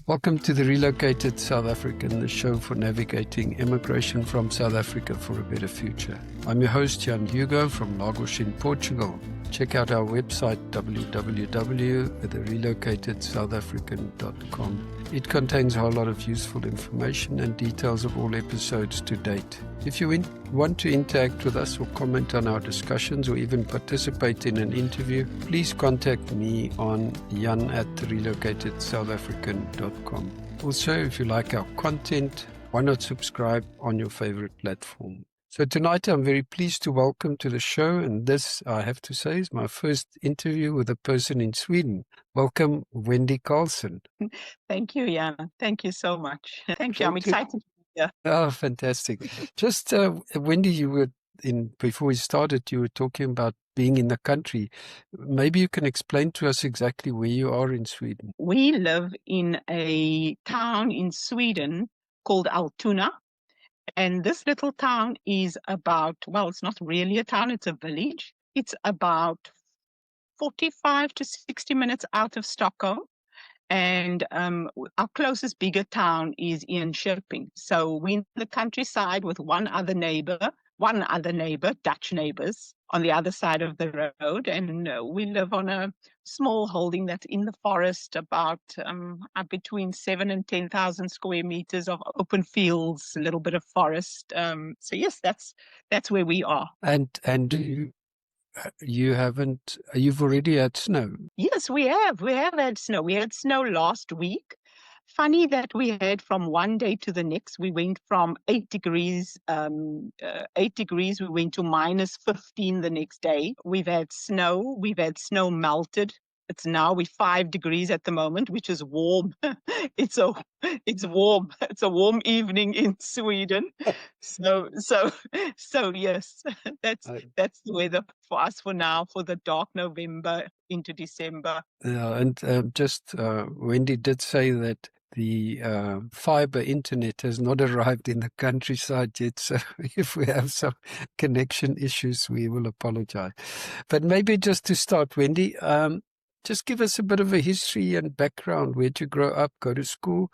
Welcome to the Relocated South African, the show for navigating immigration from South Africa for a better future. I'm your host, Jan Hugo from Lagos in Portugal. Check out our website, www.therelocatedSouthAfrican.com. It contains a whole lot of useful information and details of all episodes to date. If you want to interact with us or comment on our discussions or even participate in an interview, please contact me on jan@therelocatedSouthAfrican.com. Also, if you like our content, why not subscribe on your favorite platform? So tonight I'm very pleased to welcome to the show, and this, I have to say, is my first interview with a person in Sweden. Welcome, Wendy Carlsson. Thank you, Jan. Thank you so much. Thank you. I'm excited to be here. Oh, fantastic. Just, Wendy, before we started, you were talking about being in the country. Maybe you can explain to us exactly where you are in Sweden. We live in a town in Sweden called Altoona. And this little town is about, well, it's not really a town, it's a village. It's about 45 to 60 minutes out of Stockholm. And our closest bigger town is Enköping. So we're in the countryside with one other neighbor, Dutch neighbors, on the other side of the road. And we live on a small holding that's in the forest, about between 7,000 and 10,000 square meters of open fields, a little bit of forest. So yes, that's where we are. And you've already had snow? Yes, we have. We have had snow. We had snow last week. Funny that we had from one day to the next. We went from 8 degrees, we went to minus 15 the next day. We've had snow melted. We're 5 degrees at the moment, which is warm. It's warm. It's a warm evening in Sweden. So yes, that's the weather for us for now, for the dark November into December. Yeah, and Wendy did say that the fiber internet has not arrived in the countryside yet. So if we have some connection issues, we will apologize. But maybe just to start, Wendy, just give us a bit of a history and background. Where did you grow up, go to school?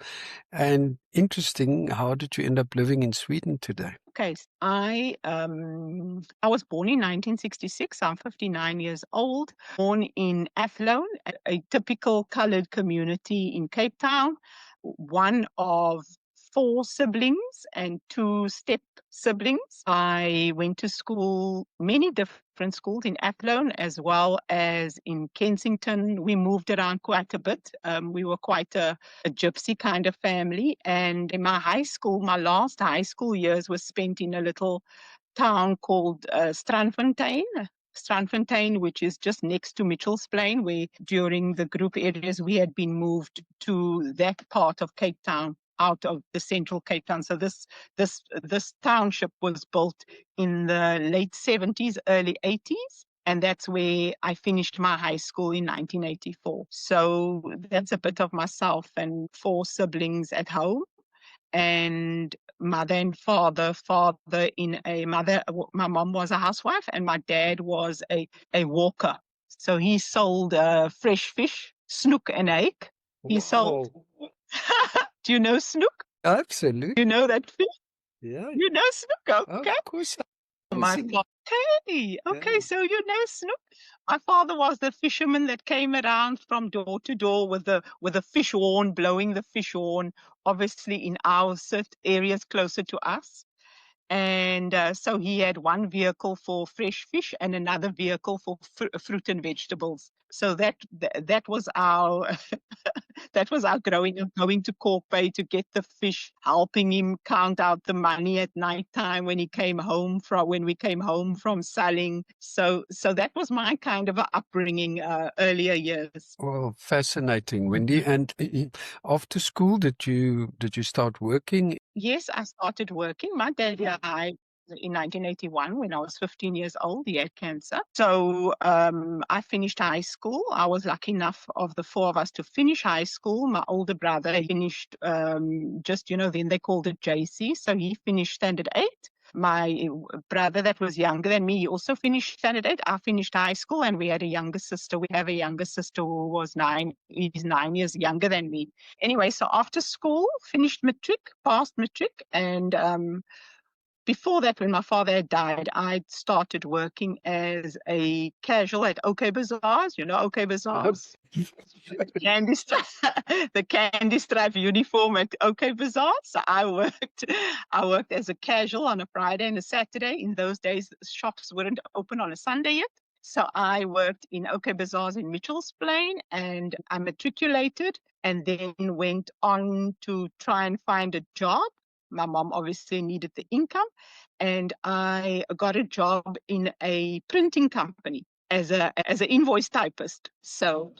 And interesting, how did you end up living in Sweden today? Okay, I was born in 1966. I'm 59 years old. Born in Athlone, a typical coloured community in Cape Town. One of 4 siblings and 2 step siblings. I went to school, many different schools in Athlone as well as in Kensington. We moved around quite a bit. We were quite a gypsy kind of family. And in my last high school years was spent in a little town called Strandfontein, which is just next to Mitchell's Plain, where during the group areas we had been moved to that part of Cape Town, out of the central Cape Town. So this township was built in the late 70s, early 80s. And that's where I finished my high school in 1984. So that's a bit of myself and 4 siblings at home. And mother and father. My mom was a housewife and my dad was a walker. So he sold fresh fish, snoek and hake. He sold. Do you know snoek? Absolutely. You know that fish? Yeah. You know snoek, okay? Of course. Okay, so you know snoek. My father was the fisherman that came around from door to door with a fish horn, blowing the fish horn, obviously in our areas closer to us. And so he had one vehicle for fresh fish and another vehicle for fruit and vegetables. So that was our that was our growing up, going to Cork Bay to get the fish, helping him count out the money at night time when we came home from selling. So that was my kind of upbringing earlier years. Well, fascinating, Wendy. And after school, did you start working? Yes, I started working. My dad died in 1981 when I was 15 years old. He had cancer. So I finished high school. I was lucky enough of the 4 of us to finish high school. My older brother finished then they called it JC. So he finished standard 8. My brother that was younger than me, he also finished standard 8. I finished high school, and we had a younger sister. We have a younger sister who was 9. He's 9 years younger than me. Anyway, so after school, finished matric, passed matric, and before that, when my father had died, I started working as a casual at OK Bazaars. You know OK Bazaars? Candy the candy stripe uniform at OK Bazaar. So I worked as a casual on a Friday and a Saturday. In those days, shops weren't open on a Sunday yet. So I worked in OK Bazaars in Mitchell's Plain, and I matriculated and then went on to try and find a job. My mom obviously needed the income, and I got a job in a printing company as an invoice typist. So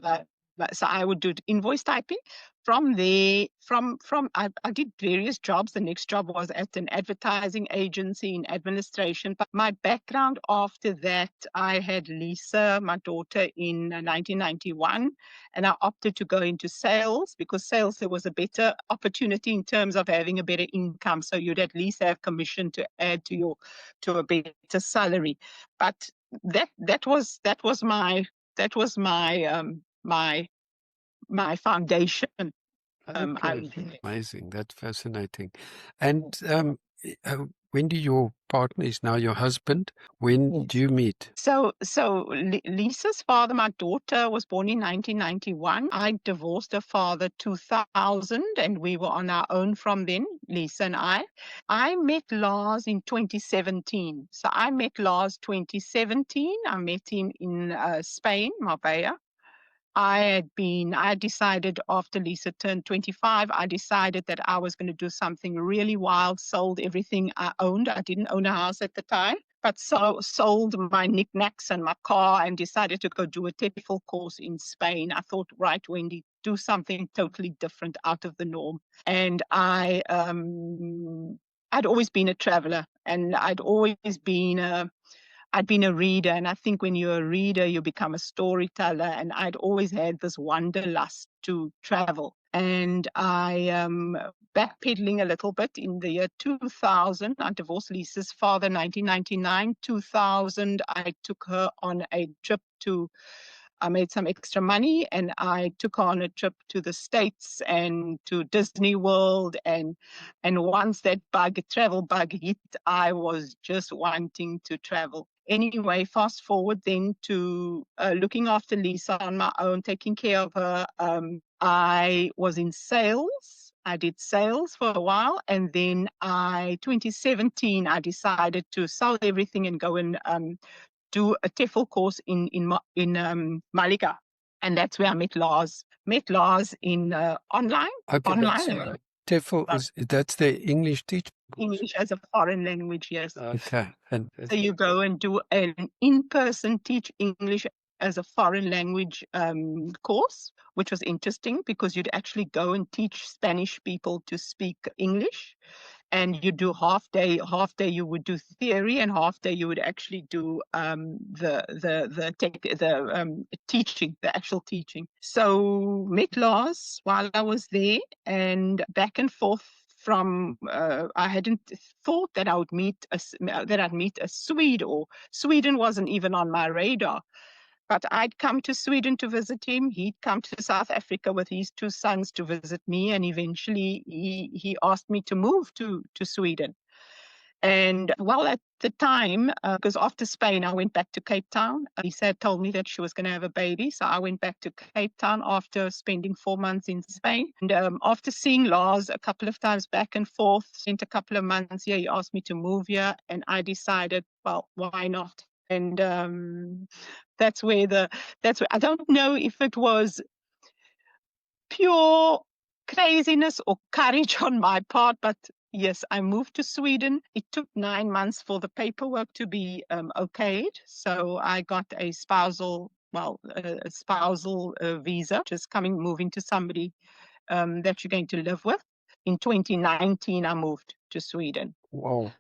I would do invoice typing. From there, I did various jobs. The next job was at an advertising agency in administration. But my background after that, I had Lisa, my daughter, in 1991, and I opted to go into sales because sales, there was a better opportunity in terms of having a better income. So you'd at least have commission to add to a better salary. But that was my foundation. Okay. Amazing. That's fascinating. And Wendy, your partner is now your husband. When do you meet? So Lisa's father, my daughter, was born in 1991. I divorced her father 2000, and we were on our own from then, Lisa and I. I met Lars in 2017. So I met Lars 2017. I met him in Spain, Marbella. I decided after Lisa turned 25, I decided that I was going to do something really wild, sold everything I owned. I didn't own a house at the time, but sold my knickknacks and my car and decided to go do a TEFL course in Spain. I thought, right, Wendy, do something totally different, out of the norm. And I'd always been a traveler, and I'd been a reader, and I think when you're a reader, you become a storyteller, and I'd always had this wanderlust to travel. And I backpedaling a little bit in the year 2000. I divorced Lisa's father in 1999. 2000, I took her on a trip I made some extra money, and I took her on a trip to the States and to Disney World. And once that travel bug hit, I was just wanting to travel. Anyway, fast forward then to looking after Lisa on my own, taking care of her. I was in sales. I did sales for a while, and then 2017, I decided to sell everything and go and do a TEFL course in Malika, and that's where I met Lars. Met Lars in online. Okay, online. TEFL that's the English teacher. English as a foreign language, yes. Okay. So you go and do an in-person teach English as a foreign language course, which was interesting because you'd actually go and teach Spanish people to speak English. And you do half day you would do theory, and half day you would actually do teaching, the actual teaching. So met Lars while I was there, and back and forth from I hadn't thought that I'd meet a Swede, or Sweden wasn't even on my radar. But I'd come to Sweden to visit him. He'd come to South Africa with his 2 sons to visit me. And eventually he asked me to move to Sweden. And well, at the time, because after Spain, I went back to Cape Town. Lisa told me that she was going to have a baby. So I went back to Cape Town after spending 4 months in Spain. And after seeing Lars a couple of times back and forth, spent a couple of months here, he asked me to move here. And I decided, well, why not? And that's where I don't know if it was pure craziness or courage on my part, but yes, I moved to Sweden. It took 9 months for the paperwork to be okayed. So I got a spousal visa, just moving to somebody that you're going to live with. In 2019, I moved to Sweden. Wow.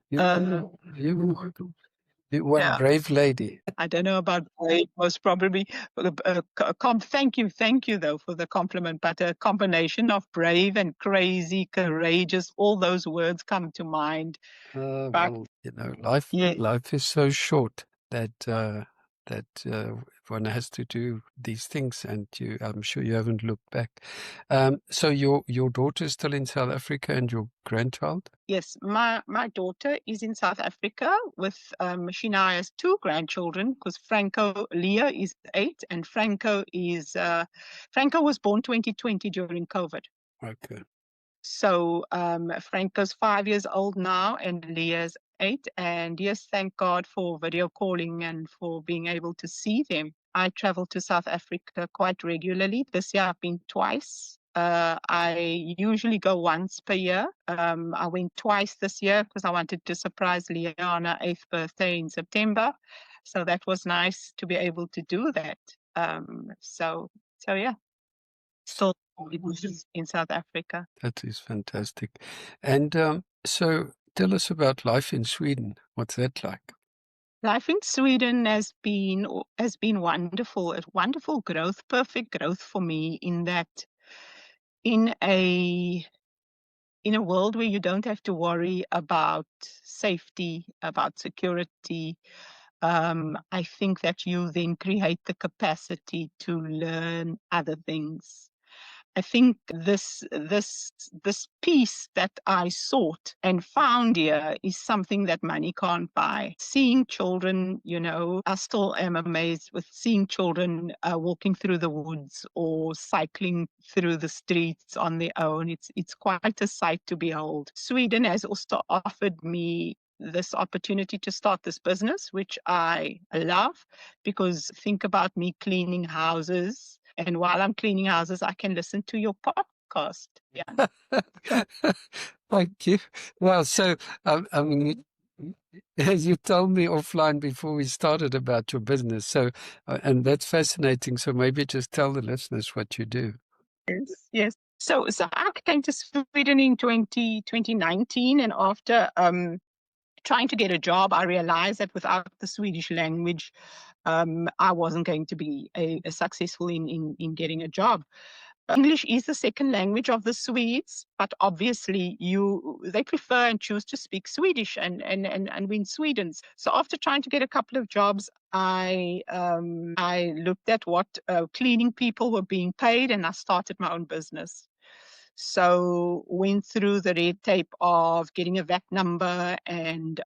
One Yeah. brave lady. I don't know about brave, most probably. Thank you though for the compliment, but a combination of brave and crazy, courageous, all those words come to mind. But Well, life yeah, life is so short that one has to do these things, and I'm sure you haven't looked back. So your daughter's still in South Africa, and your grandchild? yes, my daughter is in South Africa with she now has two grandchildren because Leah is 8 and Franco was born 2020 during COVID. Okay. So Franco's 5 years old now, and Leah's 8. And yes, thank God for video calling and for being able to see them. I travel to South Africa quite regularly. This year I've been twice. I usually go once per year. I went twice this year because I wanted to surprise Leah on her 8th birthday in September. So that was nice to be able to do that. So yeah, still in South Africa. That is fantastic. And so tell us about life in Sweden. What's that like? Life in Sweden has been wonderful, a wonderful growth, perfect growth for me in that in a in a world where you don't have to worry about safety, about security, I think that you then create the capacity to learn other things. I think this peace that I sought and found here is something that money can't buy. Seeing children, I still am amazed with seeing children walking through the woods or cycling through the streets on their own. It's quite a sight to behold. Sweden has also offered me this opportunity to start this business, which I love, because think about me cleaning houses. And while I'm cleaning houses, I can listen to your podcast. Yeah. Thank you. Well, so I mean, as you told me offline before we started about your business, so and that's fascinating. So maybe just tell the listeners what you do. Yes. Yes. So I came to Sweden in 2019, and after trying to get a job, I realized that without the Swedish language, I wasn't going to be a successful in getting a job. English is the second language of the Swedes, but obviously they prefer and choose to speak Swedish and we're in Sweden. So after trying to get a couple of jobs, I looked at what cleaning people were being paid, and I started my own business. So went through the red tape of getting a VAT number and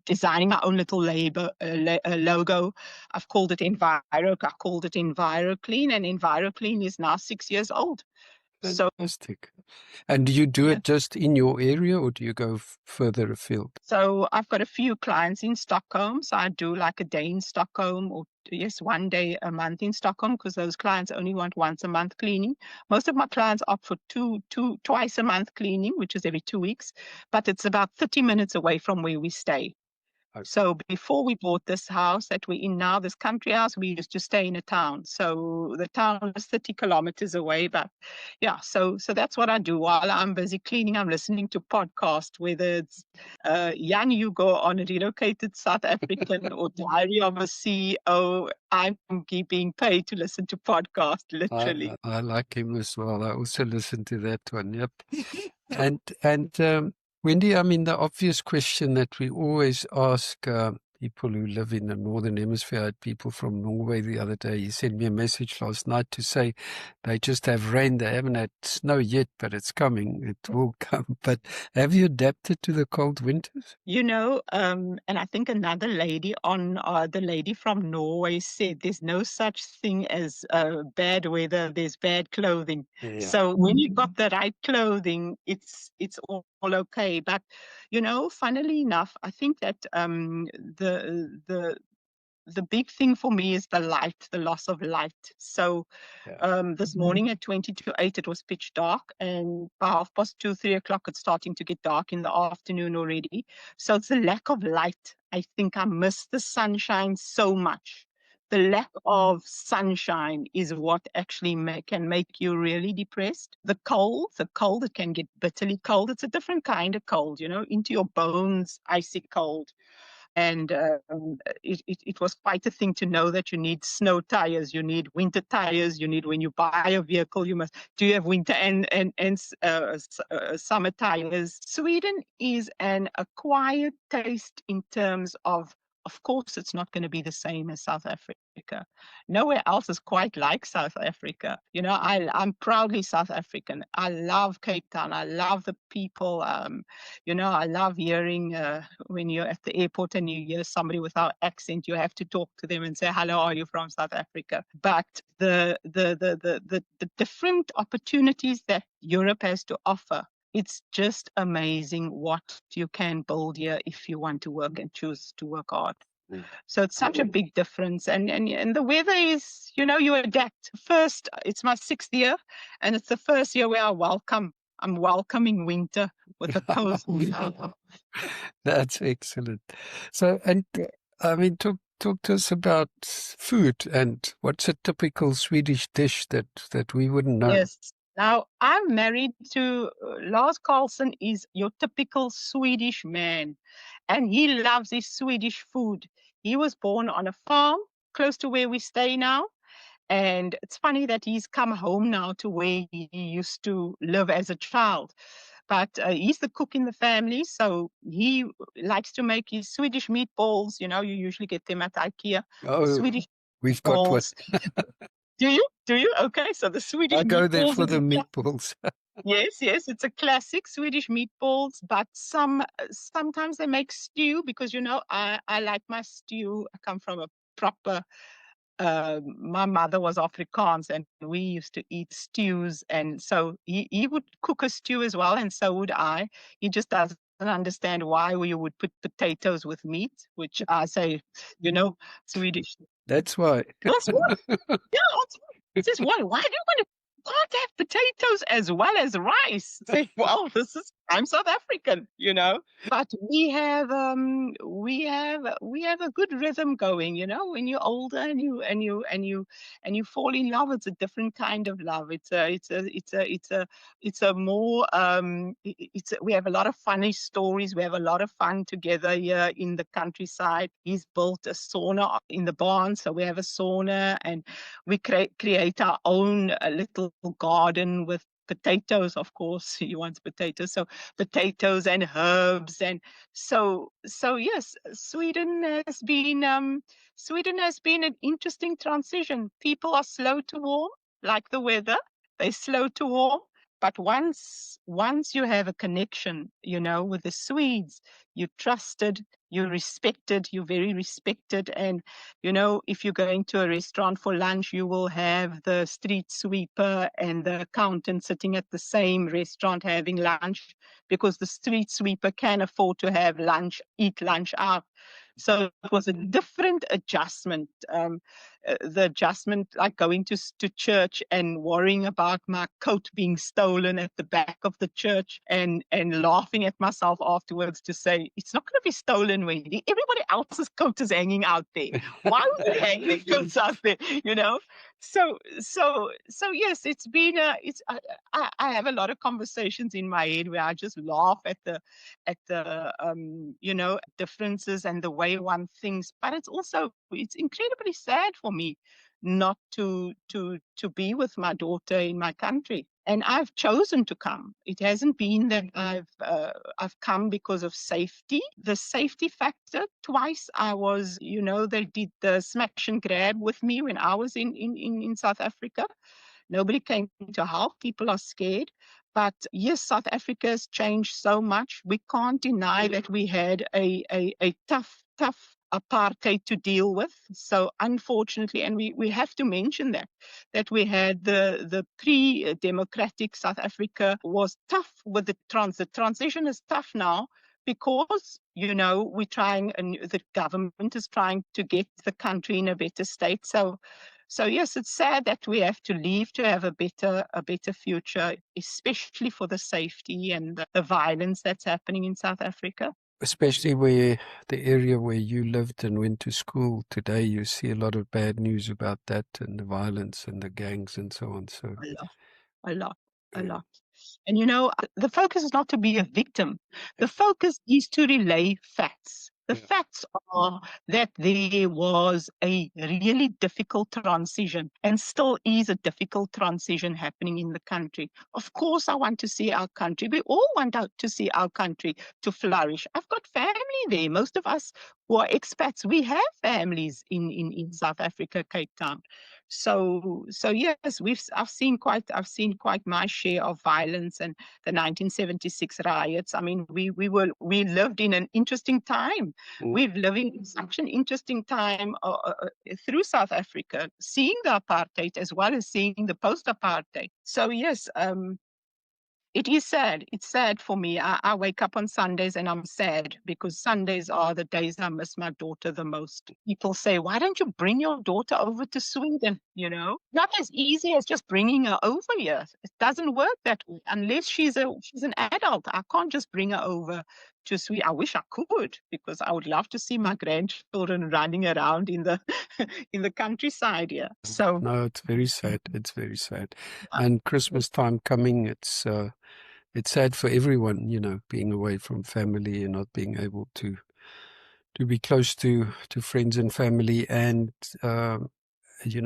designing my own little logo. I've called it Enviro. I called it EnviroClean, and EnviroClean is now 6 years old. So Fantastic. And do you do yeah. it just in your area, or do you go further afield? So I've got a few clients in Stockholm. So I do like a day in Stockholm, or yes, one day a month in Stockholm, because those clients only want once a month cleaning. Most of my clients opt for twice a month cleaning, which is every 2 weeks, but it's about 30 minutes away from where we stay. Okay. So before we bought this house that we're in now, this country house, we used to stay in a town. So the town is 30 kilometers away. But yeah, so that's what I do. While I'm busy cleaning, I'm listening to podcasts, whether it's Young Hugo on a Relocated South African or Diary of a CEO. I'm being paid to listen to podcasts, literally. I like him as well. I also listen to that one. Yep. And Wendy, I mean, the obvious question that we always ask people who live in the Northern Hemisphere. I had people from Norway the other day. He sent me a message last night to say they just have rain. They haven't had snow yet, but it's coming. It will come. But have you adapted to the cold winters? And I think another lady the lady from Norway said there's no such thing as bad weather, there's bad clothing. Yeah. So when you got the right clothing, it's all okay. But funnily enough, I think that the big thing for me is the light, the loss of light. So this morning at 20 to 8, it was pitch dark, and by 2:30, 3 o'clock, it's starting to get dark in the afternoon already. So it's the lack of light. I think I miss the sunshine so much. The lack of sunshine is what actually can make you really depressed. The cold, it can get bitterly cold. It's a different kind of cold, into your bones, icy cold. And it was quite a thing to know that you need snow tires, you need winter tires, you need, when you buy a vehicle, you must, do you have winter and summer tires? Sweden is an acquired taste in terms of course, it's not going to be the same as South Africa. Nowhere else is quite like South Africa. You know, I'm proudly South African. I love Cape Town. I love the people. You know, I love hearing when you're at the airport and you hear somebody without accent, you have to talk to them and say, hello, are you from South Africa? But the different opportunities that Europe has to offer, it's just amazing what you can build here if you want to work and choose to work hard. So it's such a big difference. And the weather is, you know, you adapt. First, it's my 6th year, and it's the first year where I'm welcoming winter with a cozy. That's excellent. So, and I mean, talk to us about food and what's a typical Swedish dish that we wouldn't know. Yes. Now, I'm married to Lars Carlsson, is your typical Swedish man, and he loves his Swedish food. He was born on a farm close to where we stay now. And it's funny that he's come home now to where he used to live as a child. But he's the cook in the family, so he likes to make his Swedish meatballs. You know, you usually get them at IKEA. Oh, Swedish we've got one. Do you? Do you? Okay, so the Swedish I go there meatballs for is the a meatballs. Yes, it's a classic Swedish meatballs, but sometimes they make stew because, you know, I like my stew. I come from a proper, my mother was Afrikaans and we used to eat stews. And so he would cook a stew as well, and so would I. He just doesn't understand why we would put potatoes with meat, which I say, you know, Swedish. That's why. That's what. Yeah, that's why. It says, why do you want to? Can't have potatoes as well as rice. Say, well, I'm South African, you know. But we have a good rhythm going, you know. When you're older and you fall in love, it's a different kind of love. It's a more we have a lot of funny stories. We have a lot of fun together here in the countryside. He's built a sauna in the barn, so we have a sauna, and we create our own little garden with potatoes. Of course, he wants potatoes, so potatoes and herbs. And so yes, Sweden has been an interesting transition. People are slow to warm, like the weather. They're slow to warm. But once you have a connection, you know, with the Swedes, you're trusted, you're respected, you're very respected. And, you know, if you're going to a restaurant for lunch, you will have the street sweeper and the accountant sitting at the same restaurant having lunch, because the street sweeper can afford to have eat lunch out. So it was a different adjustment. The adjustment, like going to church and worrying about my coat being stolen at the back of the church, and laughing at myself afterwards to say, it's not going to be stolen, Wendy. Everybody else's coat is hanging out there. Why would they hang their coats out there? You know. So yes, it's been I have a lot of conversations in my head where I just laugh at the you know, differences and the way one thinks. But it's incredibly sad for me not to be with my daughter in my country. And I've chosen to come. It hasn't been that I've come because of safety. The safety factor, twice I was, you know, they did the smash and grab with me when I was in South Africa. Nobody came to help. People are scared. But yes, South Africa has changed so much. We can't deny that we had a tough apartheid to deal with. So unfortunately, and we have to mention that we had the pre-democratic South Africa was tough with the transition is tough now, because, you know, we're trying, and the government is trying to get the country in a better state. So yes, it's sad that we have to leave to have a better future, especially for the safety and the violence that's happening in South Africa. Especially where the area where you lived and went to school today, you see a lot of bad news about that and the violence and the gangs and so on. So a lot. And, you know, the focus is not to be a victim. The focus is to relay facts. The facts are that there was a really difficult transition and still is a difficult transition happening in the country. Of course, I want to see our country. We all want to see our country to flourish. I've got family there. Most of us who are expats, we have families in South Africa, Cape Town. So yes, I've seen quite my share of violence and the 1976 riots. I mean, we lived in an interesting time. We're living in such an interesting time through South Africa, seeing the apartheid as well as seeing the post-apartheid. So yes, it is sad. It's sad for me. I wake up on Sundays and I'm sad because Sundays are the days I miss my daughter the most. People say, why don't you bring your daughter over to Sweden? Not as easy as just bringing her over here. It doesn't work that way unless she's an adult. I can't just bring her over to Sweden. I wish I could because I would love to see my grandchildren running around in the in the countryside here. So no, it's very sad. It's very sad. And Christmas time coming, it's sad for everyone, being away from family and not being able to be close to friends and family. And I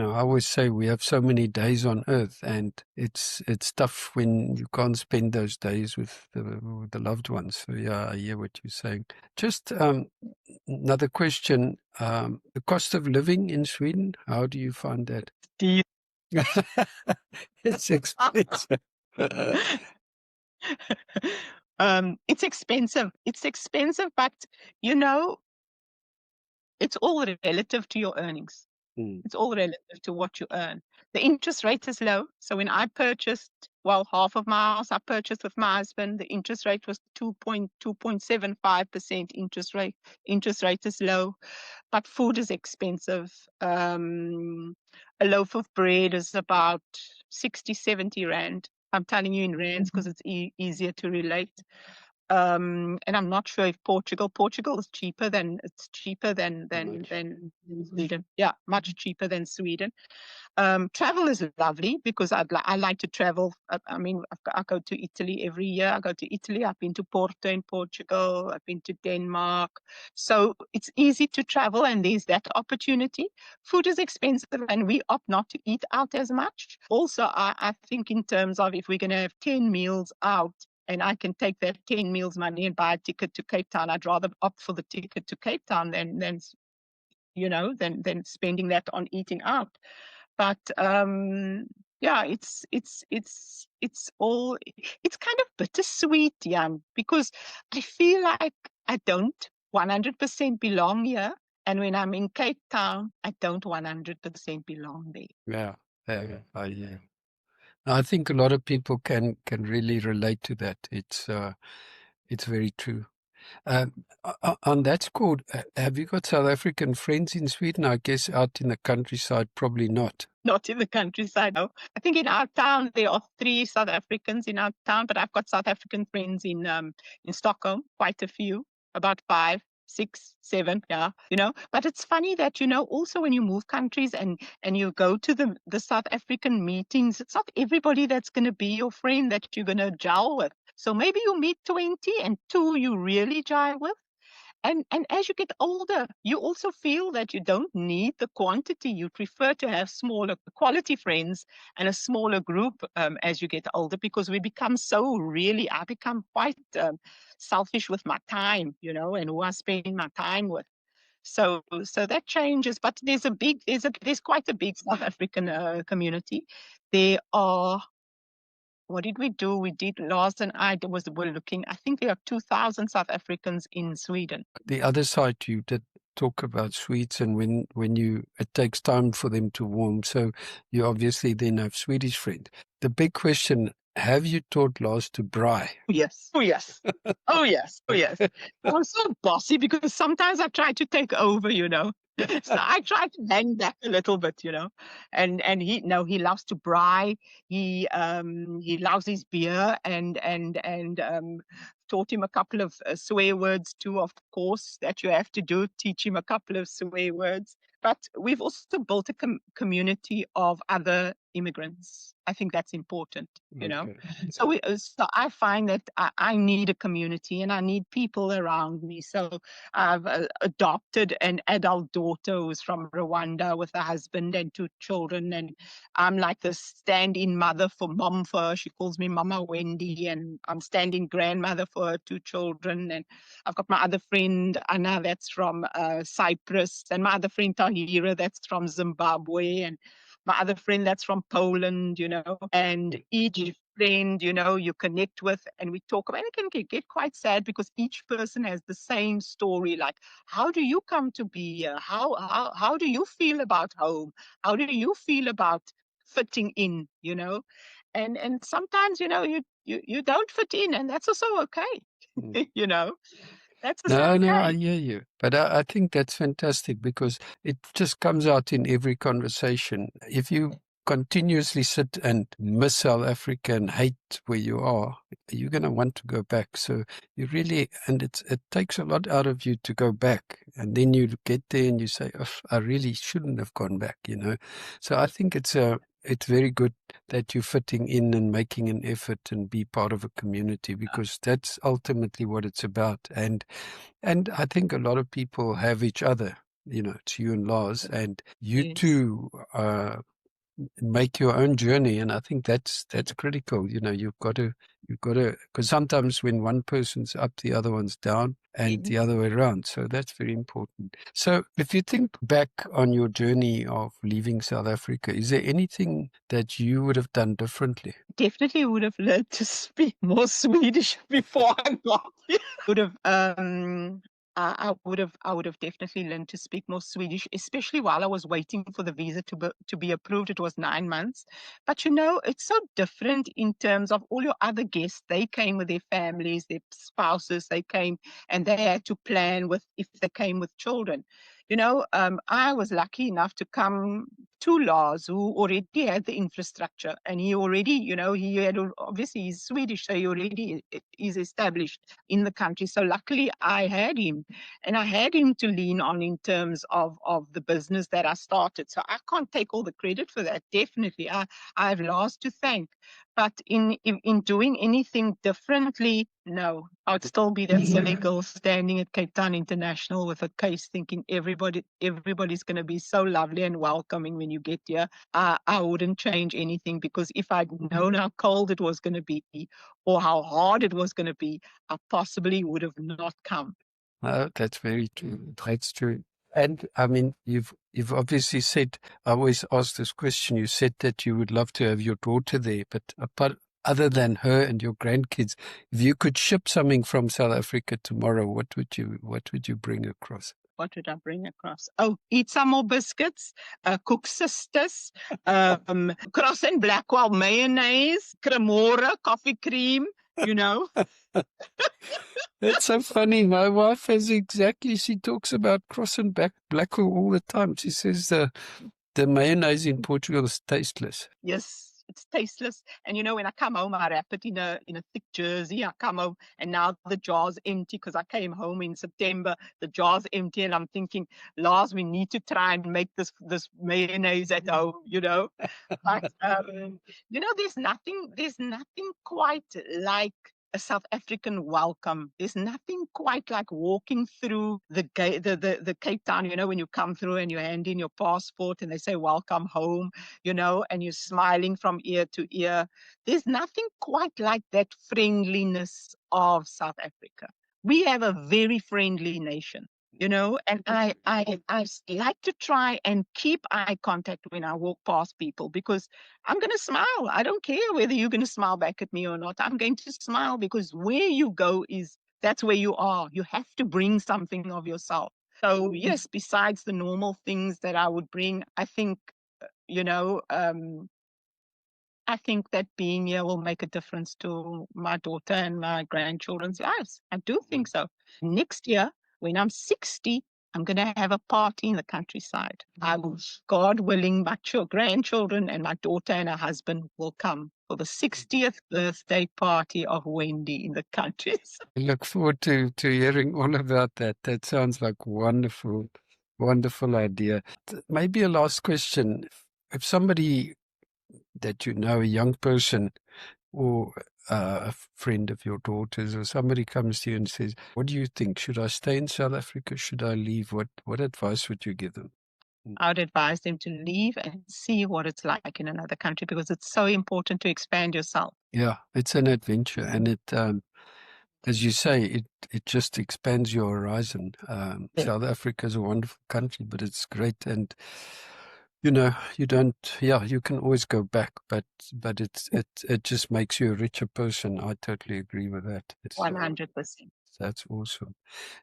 always say we have so many days on earth, and it's tough when you can't spend those days with the loved ones. So yeah, I hear what you're saying. Just another question: the cost of living in Sweden. How do you find that? It's expensive. It's expensive. It's expensive, but it's all relative to your earnings. It's all relative to what you earn. The interest rate is low. So when I purchased, half of my house I purchased with my husband, the interest rate was 2.75% interest rate. Interest rate is low, but food is expensive. A loaf of bread is about 60, 70 rand. I'm telling you in rands because it's easier to relate. And I'm not sure if Portugal is cheaper than Sweden. Yeah, much cheaper than Sweden. Travel is lovely because I like to travel. I mean, I go to Italy every year. I go to Italy. I've been to Porto in Portugal. I've been to Denmark. So it's easy to travel and there's that opportunity. Food is expensive and we opt not to eat out as much. Also, I think in terms of if we're going to have 10 meals out, and I can take that 10 meals money and buy a ticket to Cape Town, I'd rather opt for the ticket to Cape Town than spending that on eating out. But yeah, it's kind of bittersweet, because I feel like I don't 100% belong here, and when I'm in Cape Town, I don't 100% belong there. Yeah. I think a lot of people can really relate to that. It's very true. On that score, have you got South African friends in Sweden? I guess out in the countryside, probably not. Not in the countryside, no. I think in our town there are 3 South Africans in our town, but I've got South African friends in Stockholm, quite a few, about 5, 6, 7, yeah. But it's funny that also when you move countries and you go to the South African meetings, it's not everybody that's going to be your friend that you're going to gel with. So maybe you meet 20 and 2 you really jive with. And as you get older, you also feel that you don't need the quantity. You prefer to have smaller quality friends and a smaller group as you get older, because I become quite selfish with my time, and who I spend my time with. So that changes, but there's quite a big South African community. There are. What did we do? We did Lars and I were looking. I think there are 2,000 South Africans in Sweden. The other side, you did talk about Swedes, and when it takes time for them to warm. So you obviously then have Swedish friends. The big question: have you taught Lars to braai? Yes. Oh yes. Oh yes. Oh yes. I'm so bossy because sometimes I try to take over. So I try to hang back a little bit, and he loves to braai. He loves his beer and taught him a couple of swear words too, of course, that you have to do. Teach him a couple of swear words. But we've also built a community of other immigrants. I think that's important, you know. Okay. So I find that I need a community and I need people around me. So I've adopted an adult daughter who's from Rwanda with a husband and 2 children, and I'm like the stand-in mother for mom for her. She calls me Mama Wendy, and I'm stand-in grandmother for her 2 children. And I've got my other friend Anna that's from Cyprus, and my other friend Tahira that's from Zimbabwe, and my other friend that's from Poland, you know, and each friend, you know, you connect with and we talk about, and it can get quite sad because each person has the same story. Like, how do you come to be here? How do you feel about home? How do you feel about fitting in, you know? And sometimes, you know, you don't fit in, and that's also okay. You know, that's also No, I okay. hear you. But I think that's fantastic because it just comes out in every conversation. If you continuously sit and miss South Africa and hate where you are, you're going to want to go back. So you really, and it takes a lot out of you to go back. And then you get there and you say, oh, I really shouldn't have gone back, you know. So I think it's very good that you're fitting in and making an effort and be part of a community, because that's ultimately what it's about. And I think a lot of people have each other, you know, it's you and Lars, and you Yes. two make your own journey. And I think that's critical. You know, you've got to, because sometimes when one person's up, the other one's down, and the other way around. So that's very important. So if you think back on your journey of leaving South Africa, is there anything that you would have done differently? Definitely would have learned to speak more Swedish before I got here. Would have I would have definitely learned to speak more Swedish, especially while I was waiting for the visa to be approved. It was 9 months. But you know, it's so different in terms of all your other guests. They came with their families, their spouses, they came and they had to plan with if they came with children. You know, I was lucky enough to come to Lars, who already had the infrastructure, and he already, you know, he had obviously he's Swedish, so he already is established in the country. So luckily, I had him, and I had him to lean on in terms of the business that I started. So I can't take all the credit for that. Definitely, I have Lars to thank. But in doing anything differently, no, I would still be that silly girl standing at Cape Town International with a case, thinking everybody's going to be so lovely and welcoming when you get here. I wouldn't change anything, because if I'd known how cold it was going to be or how hard it was going to be, I possibly would have not come. That's very true. That's true. And I mean, you've obviously said, I always ask this question, you said that you would love to have your daughter there, but apart, other than her and your grandkids, if you could ship something from South Africa tomorrow, what would you bring across? What would I bring across? Oh, eat some more biscuits, cook sisters, cross and blackwell mayonnaise, cremora, coffee cream, you know. That's so funny. My wife she talks about cross and blackwell all the time. She says the mayonnaise in Portugal is tasteless. Yes, it's tasteless. And you know, when I come home, I wrap it in a thick jersey. I come home and now the jar's empty because I came home in September. The jar's empty, and I'm thinking, Lars, we need to try and make this mayonnaise at home, you know. But you know, there's nothing quite like a South African welcome. There's nothing quite like walking through the gate, the Cape Town, you know, when you come through and you hand in your passport and they say welcome home, you know, and you're smiling from ear to ear. There's nothing quite like that friendliness of South Africa. We have a very friendly nation, you know, and I like to try and keep eye contact when I walk past people, because I'm going to smile. I don't care whether you're going to smile back at me or not. I'm going to smile because where you go that's where you are. You have to bring something of yourself. So yes, besides the normal things that I would bring, I think, you know, I think that being here will make a difference to my daughter and my grandchildren's lives. I do think so. Next year, when I'm 60, I'm going to have a party in the countryside. God willing, my grandchildren and my daughter and her husband will come for the 60th birthday party of Wendy in the countryside. I look forward to hearing all about that. That sounds like wonderful, wonderful idea. Maybe a last question. If somebody that you know a young person or a friend of your daughter's, or somebody comes to you and says, what do you think? Should I stay in South Africa? Should I leave? What advice would you give them? I would advise them to leave and see what it's like in another country, because it's so important to expand yourself. Yeah, it's an adventure, and it, as you say, it just expands your horizon. South Africa is a wonderful country, but it's great, and you know, you don't. Yeah, you can always go back, but it just makes you a richer person. I totally agree with that. It's 100%. That's awesome.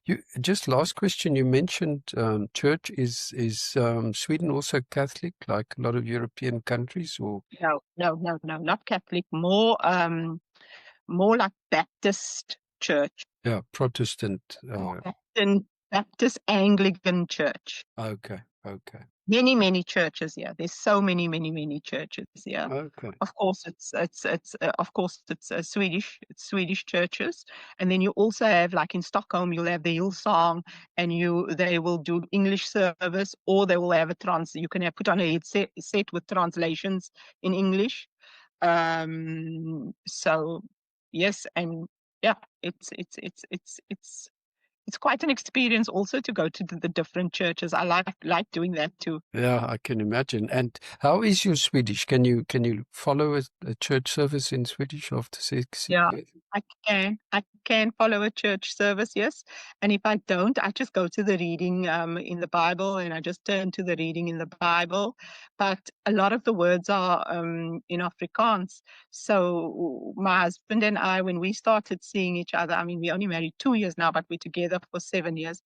You just last question. You mentioned church. Is Sweden also Catholic, like a lot of European countries, or No, not Catholic. More like Baptist church. yeah, Protestant? Baptist Anglican church. Okay. Many churches here. There's so many churches here. Okay. Of course, it's Swedish. It's Swedish churches, and then you also have, like in Stockholm, you'll have the Hillsong, and they will do English service, or they will have you can put on a headset with translations in English. So yes, and yeah, it's quite an experience also to go to the different churches. I like doing that too. Yeah, I can imagine. And how is your Swedish? Can you follow a church service in Swedish after 6 Yeah, years? I can follow a church service, yes. And if I don't, I just go to the reading in the Bible, and I just turn to the reading in the Bible. But a lot of the words are in Afrikaans. So my husband and I, when we started seeing each other, I mean, we only married 2 years now, but we're together for 7 years.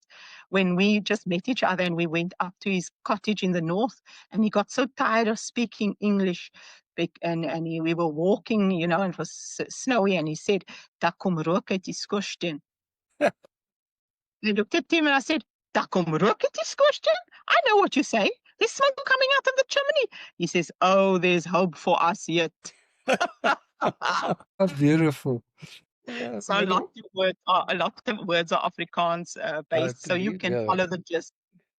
When we just met each other and we went up to his cottage in the north, and he got so tired of speaking English, we were walking, and it was snowy, and he said, "Daar kom rook uit die skoorsteen." I looked at him and I said, "Daar kom rook uit die skoorsteen? I know what you say. There's smoke coming out of the chimney." He says, "Oh, there's hope for us yet." Beautiful. So a lot of words are Afrikaans based, so you can follow the gist.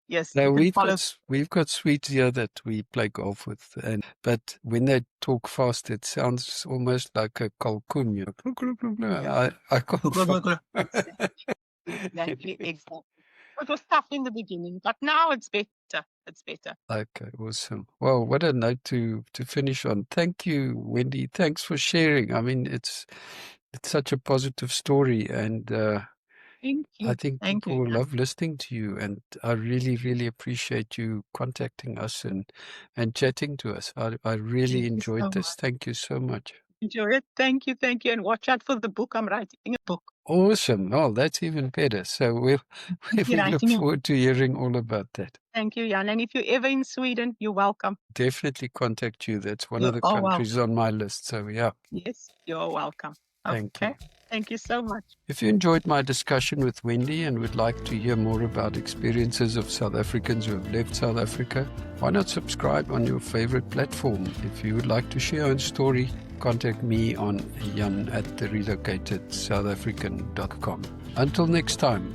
Yes, now we've got Swedes here that we play golf with, but when they talk fast, it sounds almost like a kalkoen. I can't. Exactly. It was tough in the beginning, but now it's better. It's better. Okay, awesome. Well, what a note to finish on. Thank you, Wendy. Thanks for sharing. I mean, it's such a positive story, and Thank you. I think people will love listening to you, and I really appreciate you contacting us and chatting to us. I really enjoyed this. Thank you so much. Enjoy it. Thank you. And watch out for the book. I'm writing a book. Awesome. Oh, that's even better. So we look forward to hearing all about that. Thank you, Jan. And if you're ever in Sweden, you're welcome. Definitely contact you. That's one of the countries on my list. So yeah. Yes, you're welcome. Thank you. Thank you so much. If you enjoyed my discussion with Wendy and would like to hear more about experiences of South Africans who have left South Africa, why not subscribe on your favorite platform? If you would like to share your own story, contact me on jan@therelocatedSouthAfrican.com. Until next time.